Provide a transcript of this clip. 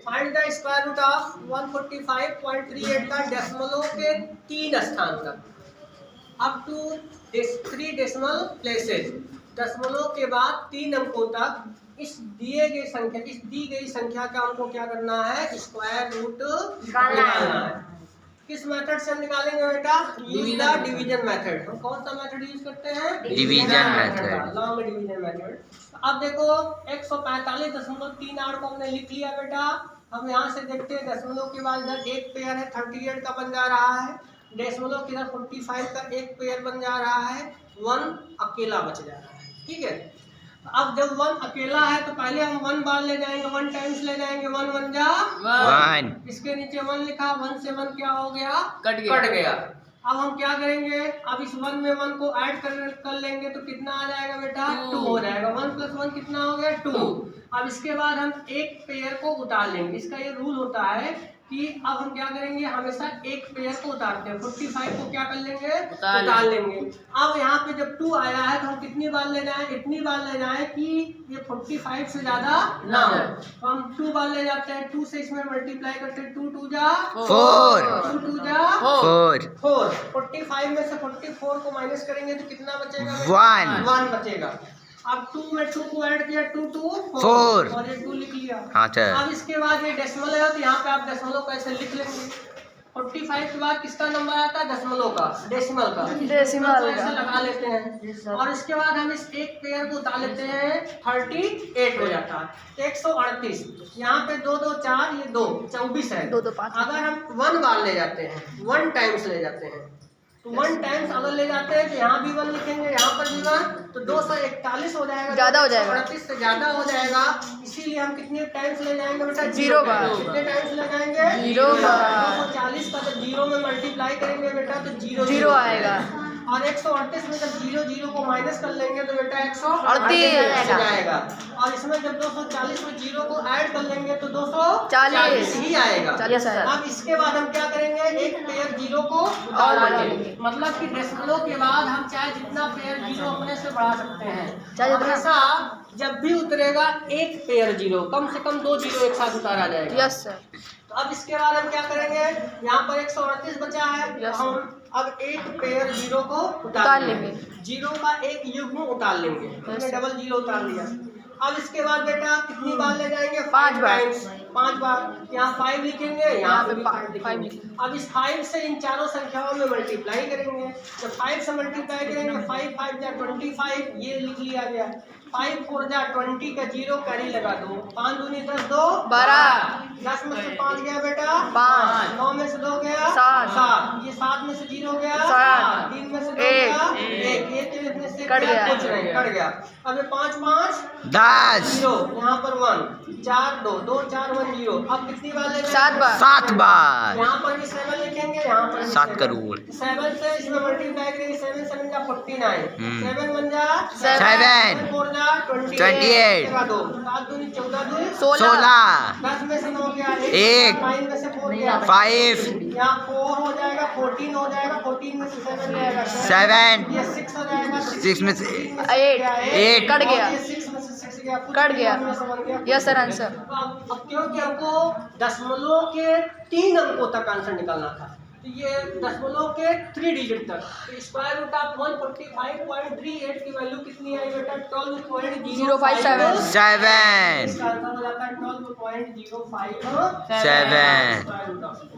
Find the square root of 145.38 का डेसिमलों के 3 स्थान तक अप टू 3 डेसिमल प्लेसेस। दशमलव के बाद 3 अंकों तक इस दी गई संख्या का हमको क्या करना है, स्क्वायर रूट निकालना है। किस मेथड से हम निकालेंगे बेटा? Use the division method. हम कौन सा मेथड यूज करते हैं? Division method, long division method. अब देखो 145.38 को हमने लिख लिया बेटा। हम यहाँ से देखते हैं दशमलव के बाद इधर एक पेयर है 38 का बन जा रहा है, डेसिमलों की इधर 45 का एक पेयर बन जा रहा है, 1 अकेला बच जा रहा है। ठीक है, अब जब 1 अकेला है तो पहले हम 1 बार ले जाएंगे, 1 टाइम्स ले जाएंगे, 1 1 जा 1। इसके नीचे 1 लिखा, 1 से 1 क्या हो गया? कट गया। अब हम क्या करेंगे, अब इस 1 में 1 को ऐड कर लेंगे तो कितना आ जाएगा बेटा? 2 हो जाएगा। 1 + 1 कितना हो गया? 2। अब इसके बाद हम एक पेयर को उतार लेंगे। इसका ये रूल होता है कि अब हम क्या करेंगे, हमेशा एक पेयर को उतारते हैं। 45 को क्या कर लेंगे? उतार लेंगे। अब यहाँ पे जब 2 आया है तो हम कितनी बार ले जाएं? इतनी बार ले जाएं कि ये 45 से ज्यादा ना हो। तो हम 2 बार ले जाते हैं, 2 से इसमें मल्टीप्लाई करते हैं, 2 2 जा 4, 2 2 जा 4। 45 में से 44 को माइनस करेंगे तो कितना बचेगा? 1 बचेगा। अब 2 में 2 को ऐड किया, 2 2 4 और ये 2 लिख लिया। अब इसके बाद ये डेसिमल है तो यहाँ पे आप दशमलव को ऐसे लिख लेंगे। 45 के बाद किसका नंबर आता है? दशमलव का, डेसिमल का। तो ऐसे लगा लेते हैं और इसके बाद हम इस एक पेयर को उतार लेते हैं, 38 हो जाता है। 138 यहाँ पे 2 2 4, ये 2 24 है। अगर हम 1 बार ले जाते हैं, 1 टाइम्स ले जाते हैं तो 1 टाइम्स अगर ले जाते हैं तो यहाँ भी 1 लिखेंगे, यहाँ पर भी 1, तो 241 हो जाएगा, ज्यादा हो जाएगा, 38 से ज्यादा हो जाएगा। इसीलिए हम कितने टाइम्स ले जाएंगे बेटा? 0 बार। कितने टाइम्स ले जाएंगे? 0 बार। 240 का जब 0 में मल्टीप्लाई करेंगे बेटा तो 0 आएगा। और 138 में जब 0 0 को माइनस कर लेंगे तो बेटा 138 जाएगा। और इसमें जब 240 में 0 को ऐड कर लेंगे तो 240 ही आएगा। अब इसके बाद हम क्या करेंगे, एक पेयर 0 को उतार लेंगे। मतलब कि डेसिमलों के बाद हम चाहे जितना पेयर 0 अपने से बढ़ा सकते हैं। हमेशा जब भी उतरेगा एक पेयर 0, कम से कम 2 0 एक साथ उतारा जाएगा। Yes sir. तो अब इसके बाद हम क्या करेंगे, यहाँ पर 138 बचा है, हम अब एक पेयर 0 को उतार लेंगे। 0 का एक युग्म उतार लेंगे, हमने डबल 0 उतार लिया। अब इसके बाद बेटा कितनी बार ले जाएंगे? 5 बार। यहाँ 5 लिखेंगे, यहाँ पे भी 5 लिखेंगे। अब इस 5 से इन चारों संख्याओं में मल्टीप्लाई करेंगे। जब 5 से मल्टीप्लाई करेंगे, 5 5 जा 25, ये लिख लिया गया। 5 4 जा 20 का 0 कैरी लगा दो, 5 दूनी 10 2 12। 10 में से 5 गया बेटा 5, 9 में से 2 गया 7, ये 7 में से 0 गया 7, 3 में से 2 गया 1, ये तो लिखने से कट गया। अब ये 5 5 10, 0 यहाँ पर 1, 4 2 2 4 1 0। अब कितनी बार लेंगे? 7 बार। यहाँ पर भी 7 लिखेंगे, यहाँ पर 7 करोड़। 7 से इसमें मल्टीप्लाई करेंगे, 7 7 जा 49, 7 1 जा 7, 4 जा 28, 7 दूनी 14 दूनी 16, 10 में से 9 गया 1, 9 में से 4 गया 5, यहाँ 4 हो जाएगा, 14 हो जाएगा, 14 में से 7 जाएगा 7, ये 6 हो जाएगा, 6 में से 8 कट गया, 6 में से 6 गया, कट गया। Yes sir answer. अब क्योंकि हमको दशमलव के 3 अंकों तक आंसर निकालना था, तो ये दशमलव के 3 डिजिट तक, तो स्क्वायर रूट ऑफ 145.38 की वैल्यू कितनी आई बेटा? 12.057। इसका आंसर हो जाता है 12.057।